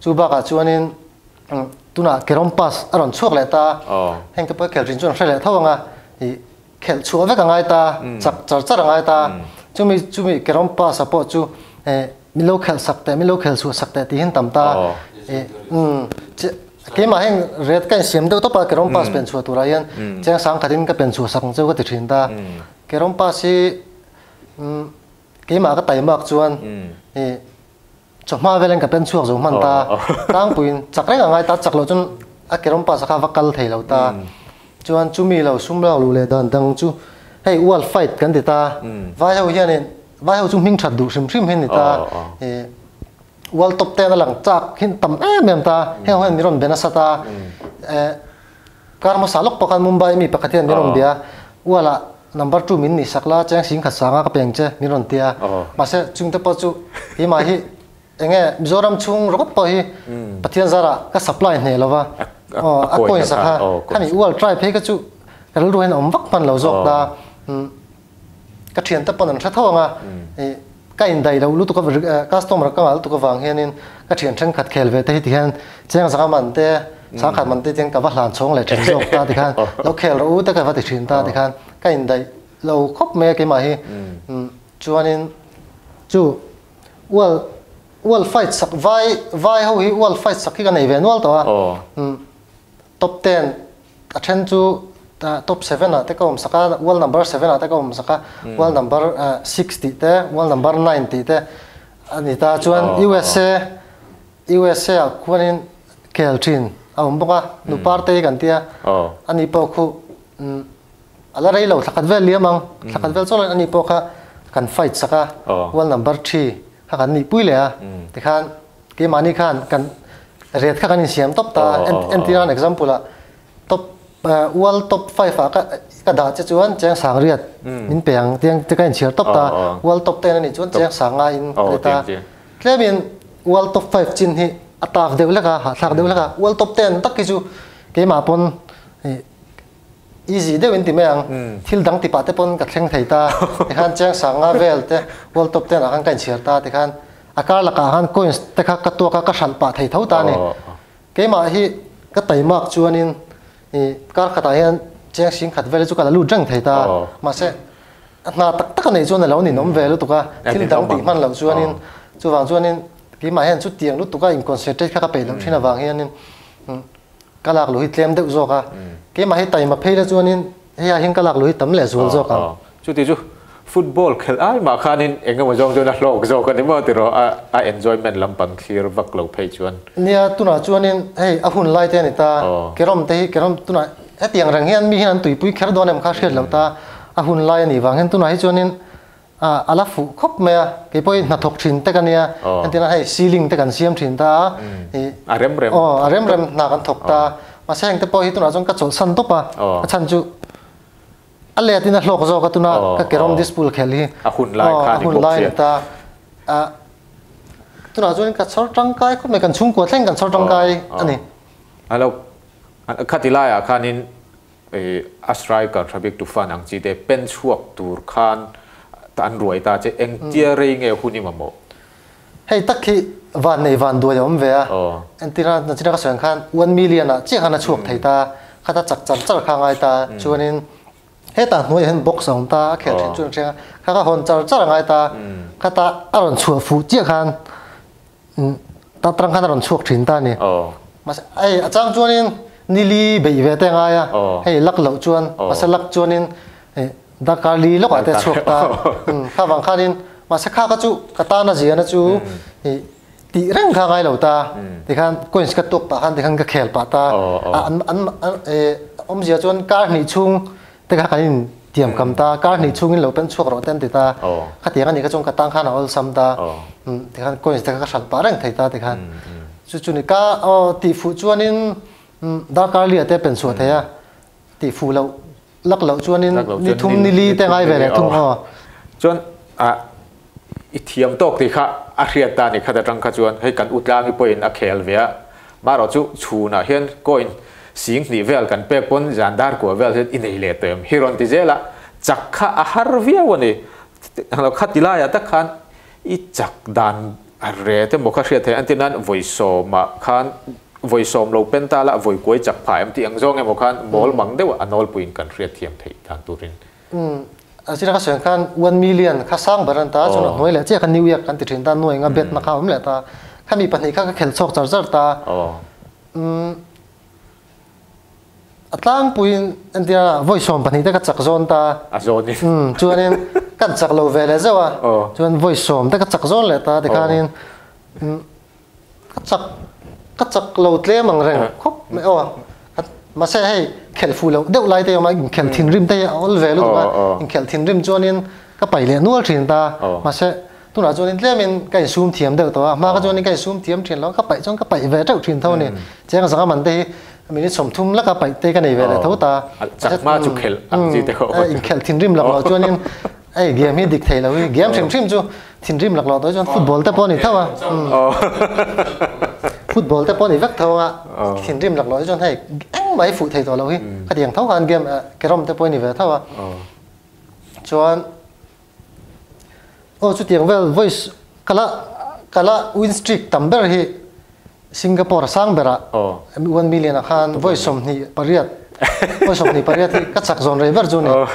chu ba ka chuanin tuna Carrom pass aron chuak le ta heng ka pa khel rin chuan hrele thawanga e khel chu ve ka ngai ta char ngai ta chumi Carrom pass apo chu mi lo khel sakte mi lo khel chu sakte ti hin tam ta ke ma heng red kan sim de to pa Carrom pass pen chu tura yan cheng sang khatin ka pen chu sang chu ka ti thin ta Carrom pass si ke ma ka tai mak chuan choma velen ka pen chu zo man ta tang puin chakre ngai ta chaklo chun a Carrom pass kha vakal thei lo ta chuan chumi lo sum lo lu le dan dang chu hey wall fight kan ti ta vai ho hianin vai ho chu ming that du hrim hen ni ta wall top 10 lang chak hin tam em ta he ho mi ron benasa ta karmo salok pakan Mumbai mi pakatian mi ron bia wala number 2 min ni sakla chang sing kha sanga ka peng che mi ron tia mase chung te pa chu hi ma hi enge Mizoram chung rokot pa hi pathian zara ka supply ne lova a coin sakha khani wall try phe ka chu kal ruin om vak pan lo jok da ka thian ta pan tha thawanga ka in dai lo lu to ka customer ka al to ka wang hianin ka thian thang khat khel ve te hi hian cheng sanga man te sang khat man te teng ka va hlan chong le thin jok ta dikhan lo khel ro ta ka va ti thin ta dikhan ka in dai lo khop me ke ma hi chuanin chu wall fight sak vai ho hi wall fight sak ki ka nei ve nual to top 10 a then chu top 7 te kom saka wall number 7 te kom saka wall number 60 te wall number 90 te ani ta chuan USA a kuanin kelthin awm boka nu parte kan tia ani po khu ala rei lo thakat vel liamang thakat vel chon ani po kha kan fight saka wall number 3 kha kan ni puile a tikhan ke mani khan kan red kha kan siam top ta antiran example a top wall top 5 ka da che chuan cheng sang riat min peng tiang te kan chiar top ta wall top 10 ani chuan cheng sanga in ta klemin wall top 5 chin hi atak deula ka thak deula ka wall top 10 tak ki chu ke ma pon easy de win ti meang thil dang ti pa te pon ka thleng thei ta tikhan cheng sanga vel te wall top 10 akan kan chiar ta tikhan akar la ka han coins te kha ka to ka hral pa thei thau ta ni ke ma hi ka taimak chuanin kar khata hian cheng sing khat vel chu kala lu jang thei ta ma se na tak nei chuan lo ni nom vel tu ka thil dang ti man lo chuanin chuwang chuanin ki ma hian chu tiang lu tu ka in concentrate kha ka pe lo thina wang hianin kalak lu hi tlem de zo ka ke ma hi tai ma pheila chuanin heya hin kalak lu hi tam le zul zo ka chu ti chu football khel ai ma khanin engam jong jona hlok zo ka ni mo ti ro a enjoyment lampang clear vak lo phei chuan nia tuna chuanin hey a hun lai te ni ta Carrom te hi Carrom tuna etiang rang hian mi hian tuipui kher don em kha hriat lo ta a hun lai ani wang hen tuna hi chuanin ala fu khop me ke poi na thok thin te kania antina hai ceiling te kan siam thin ta rem na kan thok ta ma seng te poi hi tuna jong ka chol san to pa a chan chu ale atina hlok zo ka tuna ka Carrom Disc Pool khel hi a hun lai ta tuna jong ka chor tang kai khop me kan chung ko thleng kan chor tang kai ani alo khatilai a khanin a striker thabik tu fan ang chi te penchhuak tur khan tan ruai ta che eng tia rei nge huni mamo hei takhi van nei van do yom ve a antina na china ka sang khan 1 million a che khana chuak thei ta khata chak char kha ngai ta chuanin hết ta nuôi hen box ông ta khel thrin chuan thang kha ka hon char char ngai ta kha ta aron chua fu chi khan ta trăng khan aron chuak thrin ta ni mà ai achang chuan in nili bei ve te ngai a hei lak lo chuan ma se lak chuan in da kali lo ka te chuak ta kha wang khan in mà sẽ khác cái chú cái ta là gì anh chú thì răng khác ai lâu ta thì khan coins cái tục ta khan thì khan cái khel pa ta ông gì cho anh cá nị chung thì khan tiệm cầm ta cá nị chung in lâu bên chuộc rồi tên thì ta cái tiếng anh cái chung cái tăng khan all sam ta thì khan coins thì khan sẵn pa răng thầy ta thì khan chú này cá tỷ phú chu anh in đã cá liệt thế bên chuộc thế à tỷ phú lâu lắc lâu chu anh in đi thum đi li thế ngay về này thum chu anh thiam tốc thì khá riết ta này khá trăng khá chuan hay cần út lang point a khel về mà rồi chú chú na hiền coin sinh ni vel cần pe pon zandar của vel hết in này lệ tem hiron thì dễ là chắc khá har vía vậy này nó khá tila ya ta khan ít chắc đàn rẻ thế một khá riết thế anh tin anh voi sôm mà khan voi sôm lâu pen ta là voi quay chắc phải em thì anh zong em một khan ball mang đấy anh all point cần riết thiam thấy đàn turin chỉ là cái số khan 1 million khá sang baran ta cho nó nói là chỉ khan New York khan tiền ta nuôi ngay bet na khao mle ta khan mi pani khan khel chok char ta atlang puin antia voice on pani ta ka chak zone ta zone chuan in kan chak lo ve le zawa chuan voice on ta ka chak zone le ta de khan in ka chak lo tle mang reng khop me mà sẽ hay khel phu lo deuh lai te ma khel thin rim te all ve lu ma khel thin rim chuan in ka pai le nual thin ta mà sẽ tu na chuan in tlemin kai sum thiam deuh to ma ka chuan in kai sum thiam thin lo ka pai ve teuh thin tho ni chang sanga man te min som thum la ka pai te ka nei ve le tho ta chak ma chu khel ang ji te ho khel thin rim lak lo chuan in ai game hi dik thei lo game thin chu thin rim lak lo to chuan football te pon ni thawa football te pon ni vek thawa thin rim lak lo chuan hei mấy phụ thầy tổ lâu hi cái tiếng thấu hàng game Carrom te point ni về thấu à chuan chú tiếng về voice kala win streak tamber hi Singapore sang bera 1 million khan voice som ni pariat voice som ni pariat hi ka chak zone river zone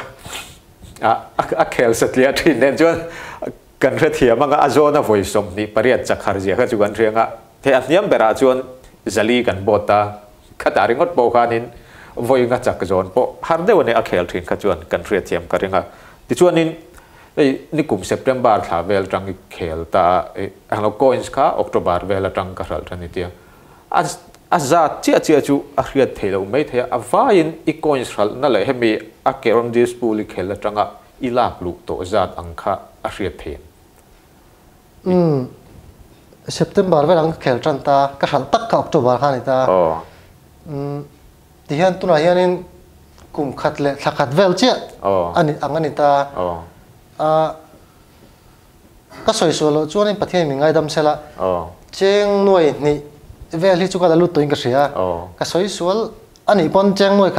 a khel satlia thin nen chuan kan re thia manga azona voice som ni pariat chak har zia kha chu kan renga the athiam bera chuan zali kan bota khát ari ngot bo khanin voi nga chak zon po har de one a khel thin kha chuan kan riat thiam ka ringa ti chuan in ni kum September tha vel tang khel ta ang lo coins kha October vel tang ka ral thani tia za chia chu a riat thelo mai the a vain I coins ral na le hemi a Carrom Disc Pool khel tanga ilak lu to zat ang kha a riat thiam September vel ang khel tran ta ka ral tak ka October khani ta thì hiện tụi này hiện cùng khát lệ khát vel chứ anh ta các soi số lo cho nên bắt hiện mình ngay đâm xe là chêng nuôi nị vel thì chúng ta lút tuổi cái gì à các soi số anh ấy pon chêng nuôi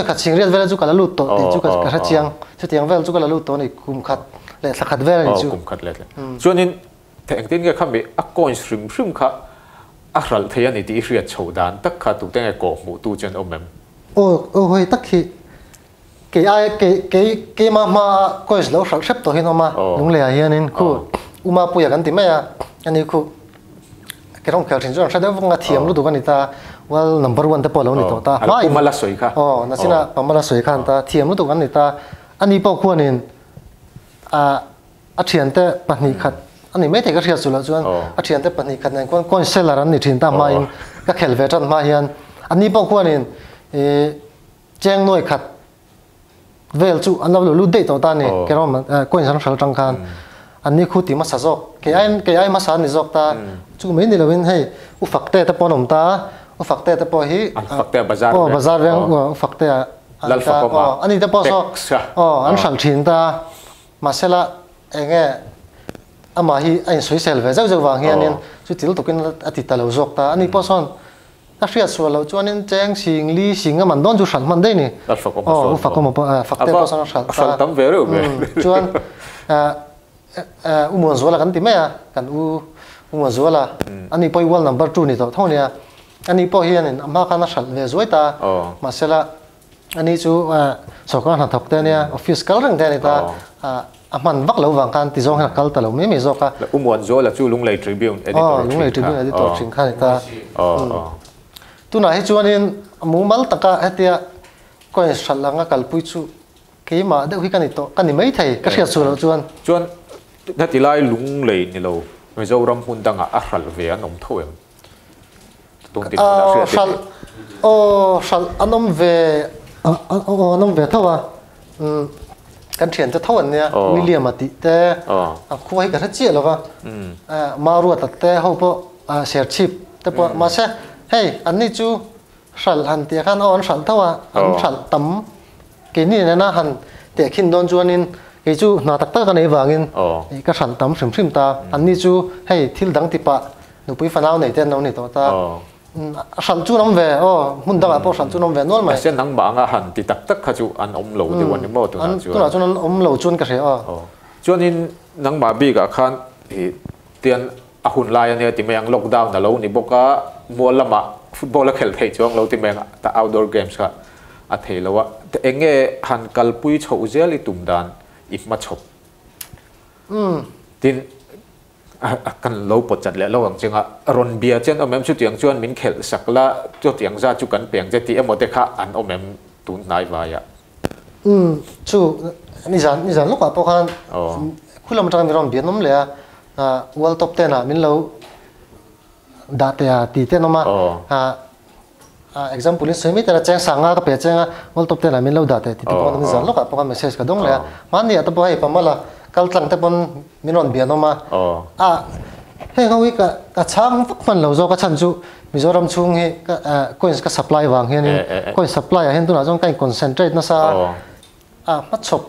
khát sinh riết vel chúng ta lút tuổi thì chúng ta cái chêng chứ tiếng vel chúng ta lút tuổi này cùng khát lệ khát vel này chứ cùng khát lệ cho nên thành tin cái khăm bị coin stream khá ral thấy anh đi riết chầu đàn tất cả tụi tên cổ mũ tu chân ôm em hồi tất khi cái mà coi lâu sắp xếp tổ hình mà đúng là hiện nên cô uma puya kan timaya ani khu kerong khel thin jong sada vanga thiam lu dukan ita wal number 1 te polo ni to ta ma pamala soi kha nasina pamala soi khan ta thiam lu dukan ita ani pau khuanin a thian te pahni khat ani mai te ka riat chula chuan a thian te pahni khat nan kon seller an ni thin ta ma in ka khel ve tan ma hian ani pau khuanin cheng noi khat vel chu an lo lu dei to ta ni kerom coin sang sal tang khan anh khu tìm mà sao dọc cái ai mà sao này dọc ta chú mấy người là bên hay u phật tê ta pon ông ta u phật tê ta po hi phật tê bazar veng u phật tê anh ta anh ấy ta po so anh sang chín ta mà sẽ là anh nghe ama hi anh suy sel về dâu vàng hiền nên chú tiểu tụ kinh ati ta lâu dọc ta anh ấy po son các phía sau lâu cho nên trang sinh li sinh cái màn đón chú sản màn đây nè u phật có một phật tê po son sản ta tấm về rồi chú anh umuan zola kan timaya kan umuan zola ani poi wall number 2 ni to thonia ani po hian in amma kana sal ve zoita masela anh ấy chú số con hàng thọc tên nha office call rừng tên này ta mình vắt lâu vàng can thì do hàng call ta lâu mấy do cả là muốn rồi là chú lung lầy tribune lung lầy tribune editor chính khai ta tu nói chú anh muốn mal taka hết tiệt coi sẵn là ngã call pui chú cái mà được khi cái này mấy thầy cái sự rồi chú anhถ้าที่ไล่ลุงเลยนี่เราไม่เจ้ารำหุ่นดังอ่ะรัลเวียนอมถ้วยตรงติดนะเสียสัลอันนมเวอันนมเวเท่าว่ากันเขียนจะเท่าวันเนี่ยวิลเลียมติแต่คุยกันทั้งเจี๊ยแล้วก็มารู้ตัดแต่เขาพอเสียชิปแต่พอมาเช่เฮ้ยอันนี้จูสัลหันเตียกันอันสัลเท่าว่าอันสัลตั้มกินนี่นะหันเตียขินโดนจวนนินไอ้จูน่าตักตะกันไอ้วางินก็สันตั้มสิมตาอันนี้จูให้ทิลดังติปะหนูไปฟันเอาไหนเต้นเอาไหนตัวตาสันจูน้ำเวมุ่งดังอ่ะพอสันจูน้ำเวนวลไหมเส้นหนังบางอ่ะหันติตักตะขจูอันอมเหลวที่วันนี้มั่วตัวนั้นจูนั้นอมเหลวจวนกระเสียจวนนี้หนังบาบีกับขันเตียนหุ่นลายเนี่ยที่เมืองล็อกดาวน์นะเรานี่บอกว่ามัวละมะฟุตบอลและเขลเทช่วงเราที่เมืองแต่ outdoor games ค่ะอัฐเทแล้วว่าแต่เองหันกัลปุยโชว์เจลิตุ่มดานอีกมาชบทีนกันเราปวดจัดแล้วเราจริงอ่ะรอนเบียร์เช่นเอาแม่ชุดอย่างชวนมินเขลสักละจุดอย่างซาจุกันเปลี่ยนจะตีเอ็มโมเดค่ะอันเอาแม่ตุนนายไว้อ่ะชูนี่จันลูกอ่ะพวกเขาคุณเรามาจากมีรอนเบียร์น้ำเลยวัลท็อปเต้นอ่ะมินเราดาเตียตีเต้นออกมาexample นี่สมัยแต่ละแจ้งสั่งก็เปลี่ยนแจ้งวัลท็อปเต้นอ่ะมินเราดาเตียตีพวกนั้นจันลูกอ่ะพวกเขาเมสเซจก็ดงเลยมันเนี่ยแต่พวกไอ้ปั๊มละกัลตังแต่ปนมีนอนเบียนออกมาเฮ้ยเขาวิกะช่างฟักมันเราโจก็ชันจูมิโซรัมชุงเฮก็ก็อินก็ supply วางเฮนี่ก็ supply เห็นตัวน่ะจงการ concentrate นะซะมัดชบ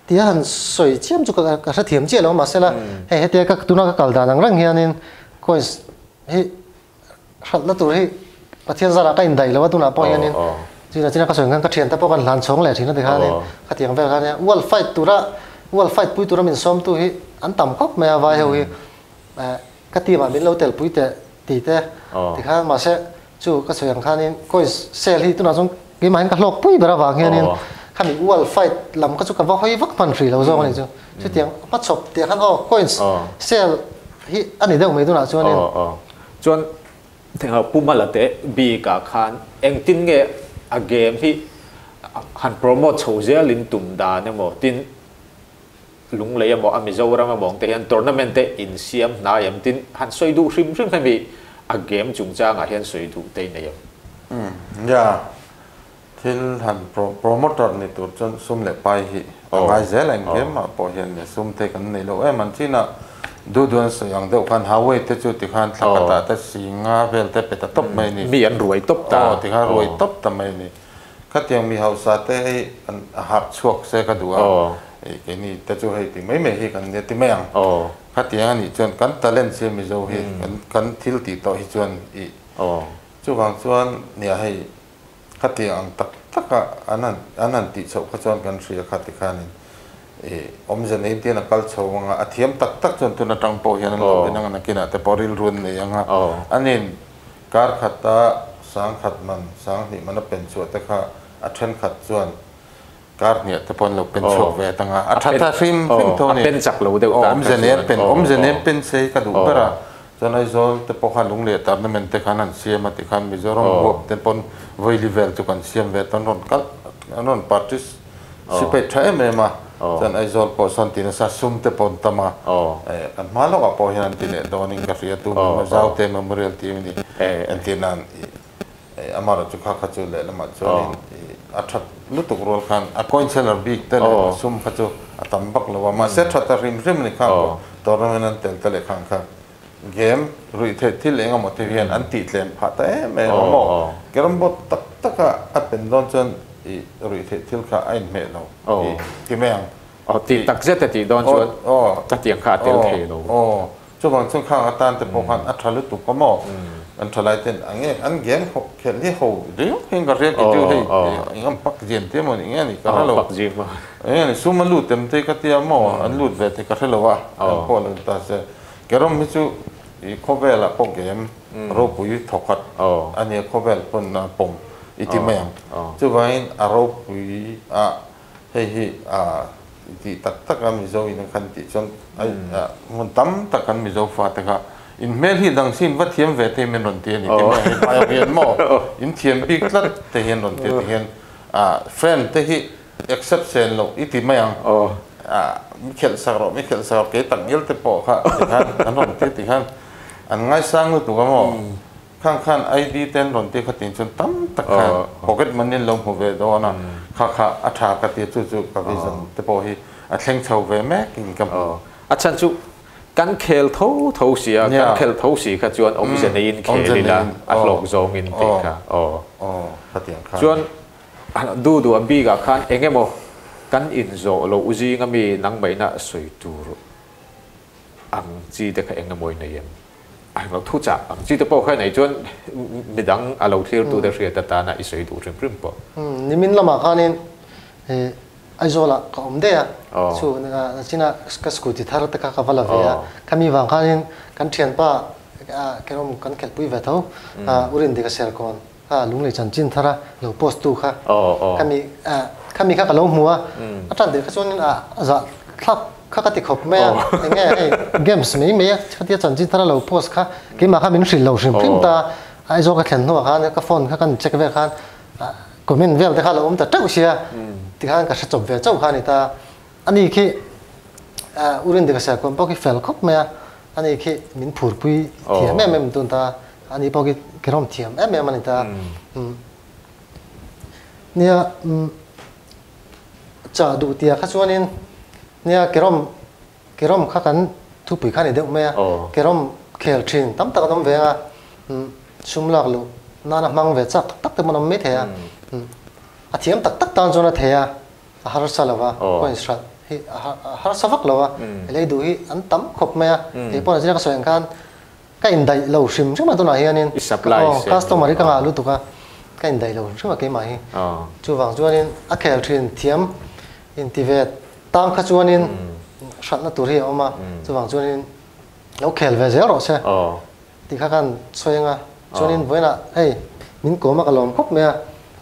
ที่หันสวยเจียมจุก็เทียมเจียแล้วมาเสร็จละเฮ้ยเดี๋ยวก็ตัวน่ะก็กัลดานังรังเฮนี่ก็เฮ้ยชัดแล้วตัวเฮ้ยประเทศซาลาก็อินได้แล้วว่าตัวน่ะพอเฮนี่จีน่าก็สวยงามก็เทียนแต่พวกกันหลานชงแหละทีนั้นที่เขาเนี่ยขัดยังไปกันเนี่ยวอลไฟตัวละวอลไฟปุ้ยตัวละมินซ้อมตัวที่อันต่ำก็ไม่เอาไว้เอาก็ตีมาเป็นเราเตลปุ้ยแต่ตีแต่ที่เขามาเสะจู่ก็สวยงามเนี่ยก็เซลที่ตัวนั้นจงกี่มันก็หลอกปุ้ยบราบางเนี่ยข้ามีวอลไฟลำก็จู่กับว่าเขาวักมันฟรีเราจงนี่จู่เตียงมัดศพเตียงขันก็เซลที่อันนี้เดี๋ยวไม่ตัวนั้นจู่เนี่ยจวนถึงเราปุ่มมาละเตะบีกับขันเองตินเงa game ที่หันโปรโมทโชว์เจลินตุ่มดาเนี่ยหมดตินลุงเลยยังบอกอเมซอนมาบอกแต่ยันทัวร์นาเมนต์อินเซียมนายยังตินหันสวยดูริมให้มี a game จุงจ้างหันสวยดูเตยเนี่ยย่าที่หันโปรโมทนี่ตัวจนซุ่มเล็บไปที่ไงเจลินเกมมาพอเห็นเนี่ยซุ่มเตกันนี่เรามันที่น่ะดูดวนสอย่างเดียวกันฮาวเวย์ที่จุดที่ขันสักตาแต่สิงห์เวลแต่เป็นตบไม่นี่มีอันรวยตบตาที่ขันรวยตบทำไมนี่ก็ยังมีเฮาส์แต่หักช่วงเสกดูอ่ะไอ้นี่แต่จุดให้ที่ไม่ให้กันเนี่ยที่ไม่ยังก็ยังนี่จนกันตะเล่นเสียมิโซให้กันทิลติต่อให้จนอีจุดบางส่วนเนี่ยให้ก็ยังตักอันนั้นติดโซ่ก็จนกันเสียขัดที่ขันอมจะนี่ที่นักการชาวงอาเทียมตักจนตัวนักตั้งโปยันเราเป็นนักกินแต่พอริลรุนเนี่ยยังฮะอันนี้การขัดตาสังขัดมันสังนี่มันเป็นส่วนแต่ค่ะอัดเช่นขัดส่วนการเนี่ยแต่พอเราเป็นส่วนเวตังอัดถ้าฟิล์มตัวนี้เป็นจักรเราเดียวกันอมจะเนี่ยเป็นเสกกระดูกเปล่าจนไอ้โซลแต่พอขันลุงเลี้ยตามนั้นแต่ขันนั้นเสียมาแต่ขันมิโซรอมบวกแต่พอไวลิเวลจุกันเสียมเวตันนนกัลนนปาร์ติสสิไปใช้ไหมมาจนไอ้โซลพอสันตินะสุ่มแต่ปนตมากันมาแล้วก็พอเห็นที่เนี่ยตอนนี้ก็เรียกตัวมาเจ้าเต็มเมมโมเรียลทีมนี่อันที่นั้นอามาเราจุกข้าจุเลยแล้วมาจนอัฐลุตุกรัวขันอัคอยน์เซลล์บิ๊กเตลสุ่มข้าจุตั้มบักแล้วว่ามาเซตชัตริมนี่ข้างตอนนั้นเตลเตลข้างข้างเกมรุ่ยเทที่เลี้ยงมาที่เห็นอันติดเล่นพัดแต่ไม่รู้มั้งเกมบอลตักก็เป็นโดนจนรุ่ยเทที่ข้าไอ้เมลเราที่แม่งตีตักเจ็ดแต่ตีโดนชวนตัดเตียงขาดเตลเทโลช่วงช่วงข้างอาจารย์แต่พอขันอัฐลุตุกก็มองอันทลายเต็นอันเกมเขียนที่เขาเดี๋ยวเห็นก็เรียกอยู่ให้งั้นปักเจียนเต็มหมดอย่างเงี้ยนี่ก็ฮัลโหลปักเจียนนี่ซูมันลุดเต็มที่ก็เตี้ยมออันลุดเวทีก็ฮัลโหลวะพอเลยแต่เสเกรมมิจูอีโคเวลละพวกเกมรูปยุทธขัดอันนี้โคเวลปนปม อีที่ไม่ยังจู่ว่าอินอารมณ์ปุยเฮ้ยที่ตักกันมิโซอินคันติจนมันตั้มตักกันมิโซฟาแต่ก็อินเมลที่ดังสิ้นว่าเทียมเวทีเมนรอนเตียนอีที่ไม่ไปเรียนหม้ออินเทียมบิ๊กลัดเทียนรอนเตียนเทียนเฟรนด์ที่ exception โลอีที่ไม่ยังมิเคลสักรอบมิเคลสักรอบเกิดตั้งยิลเตปอค่ะที่ฮันอันรอนเตียนที่ฮันอันง่ายสร้างตัวก็หม้อข้างไอดีเต้นรอนเตียนขัดตินจนตั้มตักกันพอเกิดมันนี่ลงหัวเวดอนะข้าอัฐากติจู่ๆกับวิสันเตปอฮีอัดเล่งเชาวเวแม็กกินกับอาจารย์จุกันเคลเท่าเสียกันเคลเท่าสีค่ะจวนอมเจนินเคลีละอัดหลอกโจงินติค่ะขัดเตียงค่ะจวนดูอันบีกับขันเองเอโมกันอินโซโลอุจิงมีนังใบหน้าสวยตูรุอังจีเด็กเองมวยในเย็นเราทุจักอังจีเตปอแค่ไหนจวนมีดังเราเที่ยวตัวเรียตตาหน้าอิสวยดูเรื่องพริมปอนี่มินละมาขันไอโซล่ะก็อมเดียชูชินะก็สกูติทาร์ตก็กับลาเวียขามีบางขันกันเทียนป้าแค่เรากันแค่ปุยเวทเอาอุรินดีก็เสียก่อนลุงเลยจันจินทาระเราโพสต์ตู้ค่ะขามีข้ากับลงหัวอาจารย์เด็กก็ชวนจะทักข้าก็ติดขบแม่ยังไงเกมส์ไม่เขาที่จันจินทาระเราโพสต์ค่ะเกมมาข้ามีนุ่งสิเราสิพิมพ์ตาไอโซก็เขียนหัวค่ะเนี่ยก็ฟอนข้ากันเช็คเวค่ะก็มินเวลแต่ข้าเราแต่เจ้าเสียที่ข้าก็จบเวลเจ้าค่ะนี่ตาอันนี้คืออุรินเด็กก็เสียก่อนพอกี้เฟลคบแม่อันนี้คือมินผูดปุยเทียแม่มันตุนตาอันนี้พอกี้กระรอมเทียมแม่มันนี่ตาเนี่ยจะดูเตียข้าชวนนี่เนี่ยกระรอมข้ากันทุบปีข้านี่เด็กแม่กระรอมเคลชินตั้มตะกันน้ำเวงชุมลักลูน่าหนักมังเวจักตักแต่มันไม่เทียเทียมตักตอนจนเทียฮาร์ซัลวะก็อินสตรัฮาร์ซัฟักลวะเลยดูฮีอันตั้มขบแม่ไอ้พวกนั้นก็สวยกันก็อินได้เราชิมใช่ไหมตัวไหนอันนี้คัสตอมาริกังอาลูตุกะก็อินได้เราใช่ไหมเกี่ยไหมจู่วังจวนนี้เคลชินเทียมอินทิเวตตั้งข้าจวนนี้ชัดนัตัวเรียออกมาจู่วังจวนนี้เราเคลเวเซอร์ใช่ที่ข้ากันสวยงาจวนนี้บ่อยนะเฮ้ยมินโกมากระลมคบแม่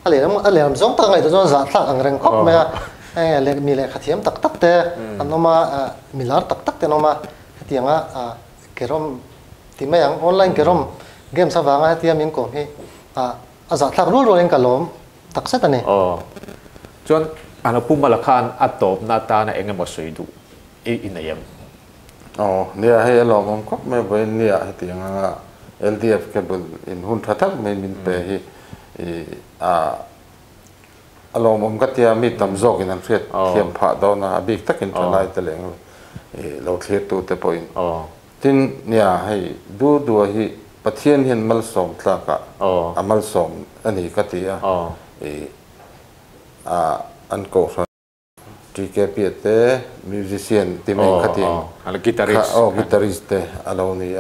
อะไรน้ำจ้องตั้งไงตัวจวนจัดตั้งอังเริงคบแม่เลยมีเลยขัดเทียมตักเตะอันนั้นมามิลาร์ตักเตะนั้นมาที่ยังเกรมที่ไม่ยังออนไลน์เกรมเกมสว่างที่มินโกมีจัดตั้งรูลเองกระลมตักเสร็จนี่จวนอันนั้นปุ่มมาละคันอัดตบหน้าตาเนี่ยเองมาสวยดูอินเดียเนี่ยให้เรามองคบแม่ไปเนี่ยที่ยังLDF กันบนอินหุ่นทักไม่มินเปย์อารมณ์ผมก็เตรียมมีตำโจกินน้ำเสียเทียมผ่าดาวนะบิ๊กตักอินทรายตะเลงเราเทียบตัวเตปอินที่เนี่ยให้ดูให้ประเทศเห็นมัลสมตากะมัลสมอันนี้ก็เตียอันโกสที่แกเปียเตมิวสิเซียนที่ไม่ขัดเตียงกีตาริสเตอารมณ์นี้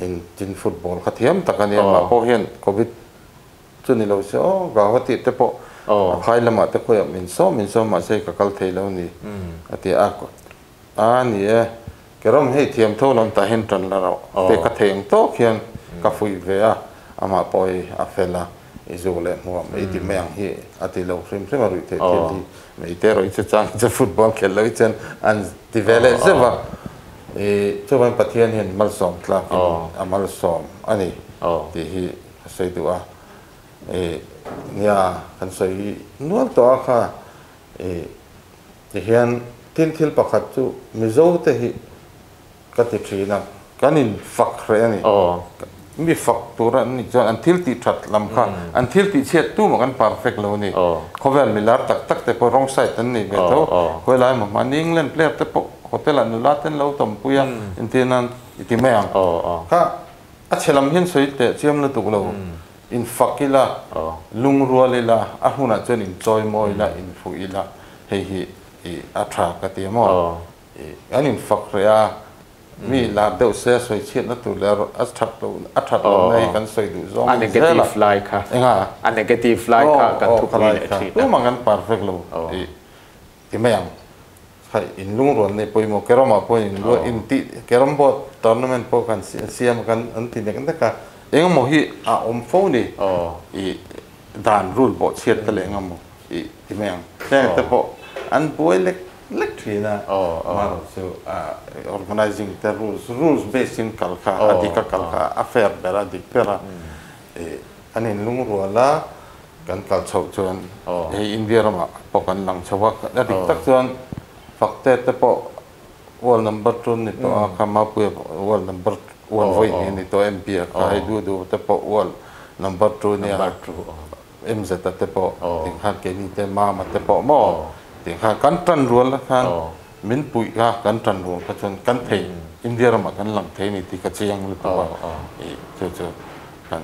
อินจินฟุตบอลขัดเทียมตะกันเนี่ยมาพอเห็นโควิดจนนี่เราเสียกาวติดเตปใครละมาแต่ก็ยังมินซ้อมมาใช้กับกัลเทลนี่ที่นี่แกร้องให้เทียมเท่านั้นแต่เห็นจนแล้วแต่กระเทียมโตเขียนกับฟุยเวียมาปอยเฟล่าอิจูเล่หัวไม่ติดแมงฮีที่เราซิมมารู้เทียที่ไม่เตะเราจะจังจะฟุตบอลแข่งเลยจันอันที่เวลาเจ้าว่าช่วงประเทศเห็นมัลสอมตลาดมัลสอมอันนี้ที่ใส่ตัวเนี่ยกันใส่นวดตัวค่ะที่เห็นทิลประคัตจูมิโซเตหิก็ติดชีนักกันอินฟักเรนี่มีฟักตัวนี่จนอันทิลติดชัดลำค่ะอันทิลติดเช็ดตู้เหมือนกัน perfect เลยนี่เขาเวลมิลาร์ตักแต่พอร้องใส่ตันนี่เวลาเวลามันนิ่งเล่นเพลย์แต่พอโฮเทลนุลาเต้นเราต้มปุยอินที่นั่นอิที่ไม่ยังค่ะอัจฉริยะเห็นสวยแต่เชื่อมเลยตุกเราอินฟักกิละลุงรัวเลยละหุ่นอาจจะอินจอยมอยละอินฟุยละเฮ้ยอัตรากติมออันอินฟักเรียมีลาเดลเสียสวยเชียนนั่นตัวแล้วอัตราในกันสวยดูซองอันเนกาทีฟไลค์ค่ะอันเนกาทีฟไลค์ค่ะกันทุกปีเลยทีรู้มันกัน perfect เลยที่ไม่ยังใช่อินลุงรัวในปุยโมเกรมาปุยอินรัวอินที่เกรมบอดตอนนั้นพอกันเสียมันกันอันที่เนี่ยกันแต่ก็เองโมหิอมโฟนี่ ด่านรูลบทเชียดตะเลงมั้งที่แม่งแต่พออันป่วยเล็กทีนะมาสู่organizing the rules based in kalka adika kalka affair bera dik peraอันนี้ลุงรัวละกันกัลชาวชวนอินเดียมาปกันหลังชาวก็ดิตักชวนฝักแต่พอ wall number 2นี่ตัวคำมาเพื่อ wall number 1 voiceนี่ตัว MP ก็ให้ดูแต่พอ wall number 2เนี่ย MZ แต่พอถึงขั้นเกณฑ์แต่มาแต่พอหม้อถึงขั้นกันตันรัวละขั้นมินปุยก็กันตันรัวก็ชวนกันเทอินเดียมากันหลังเทนี่ที่กระเจียงหรือตัวเจ้ากัน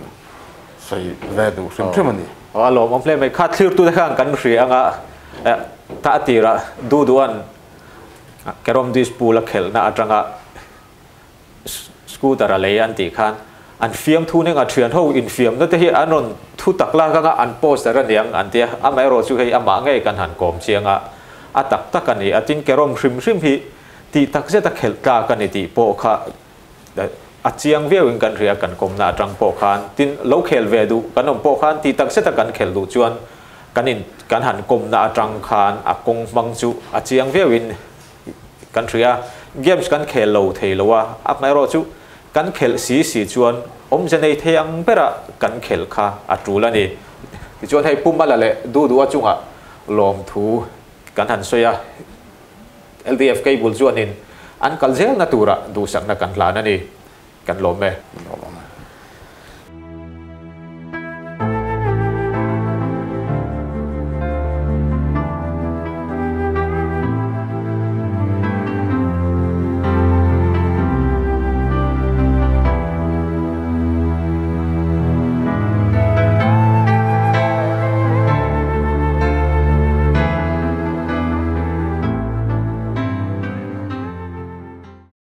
ใส่แวดูซึ่งที่มันนี่ว่าเราไม่ไม่คาดคิดตัวข้างกันเสียงอ่ะถ้าตีระดูอันCarrom Disc Pool la khel na atanga scooter ale an ti khan an fiam thu ne nga thian ho in fiam na te hi anon thu takla ka an poster aniang an te amai ro chu hei ama ngai kan han kom chianga atak takani atin Carrom hrim hi ti tak se ta khel ka kan ti po kha a chiang veu in kan ria kan kom na atang po khan tin lo khel ve du kanom po khan ti tak se ta kan khel du chuan kanin kan han kom na atang khan akong mang chu a chiang veu inกันเรียgamesกันเขลโลเทลว่าอักไม่รอจูกันเขลสีจวนจะในเทียงเปร่ากันเขลค่ะอัตรูแล้วนี่จวนให้ปุ่มมาละดูว่าจุงอ่ะลมทูกันหันสวย LDF เคบุลจวนนินอันกัลเซลนัตุระดูสักนักกันลานั่นนี่กันลมไหม